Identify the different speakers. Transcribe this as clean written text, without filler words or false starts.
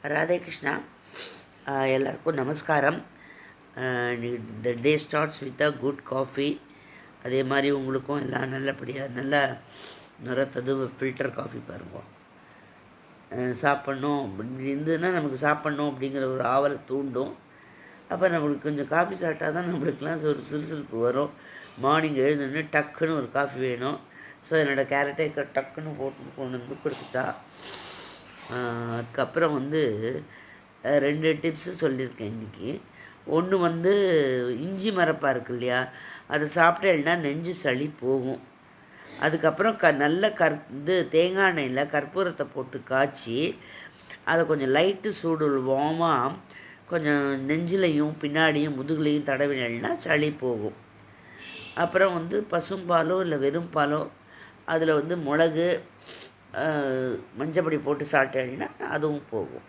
Speaker 1: ராதே கிருஷ்ணா. எல்லாருக்கும் நமஸ்காரம். The day starts with a good coffee. அதே மாதிரி உங்களுக்கும் எல்லாம் நல்லபடியாக நல்லா நிறத்தது ஃபில்டர் காஃபி பாருங்க. சாப்பிட்ணும் அப்படி இருந்ததுன்னா நமக்கு சாப்பிட்ணும் அப்படிங்கிற ஒரு ஆவலை தூண்டும். அப்போ நம்மளுக்கு கொஞ்சம் காஃபி சாப்பிட்டா தான் நம்மளுக்கெலாம் ஒரு சுறுசுறுப்பு வரும். மார்னிங் எழுந்தோடனே டக்குன்னு ஒரு காஃபி வேணும். ஸோ என்னோடய கேரட்டை டக்குன்னு போட்டு கொண்டு வந்து கொடுத்துட்டா. அதுக்கப்புறம் வந்து 2 டிப்ஸு சொல்லியிருக்கேன் இன்றைக்கி. ஒன்று வந்து இஞ்சி மரப்பா இருக்கு இல்லையா, அதை சாப்பிட்டேன்னா நெஞ்சு சளி போகும். அதுக்கப்புறம் நல்ல தேங்காய் எண்ணெயில் கற்பூரத்தை போட்டு காய்ச்சி அதை கொஞ்சம் லைட்டு சூடு வார்மாக கொஞ்சம் நெஞ்சிலையும் பின்னாடியும் முதுகுலையும் தடவினா சளி போகும். அப்புறம் வந்து பசும்பாலோ இல்லை வெறும் பாலோ அதில் வந்து மிளகு மஞ்சப்பொடி போட்டு சாப்பிட்டேன்னா அதுவும் போகும்.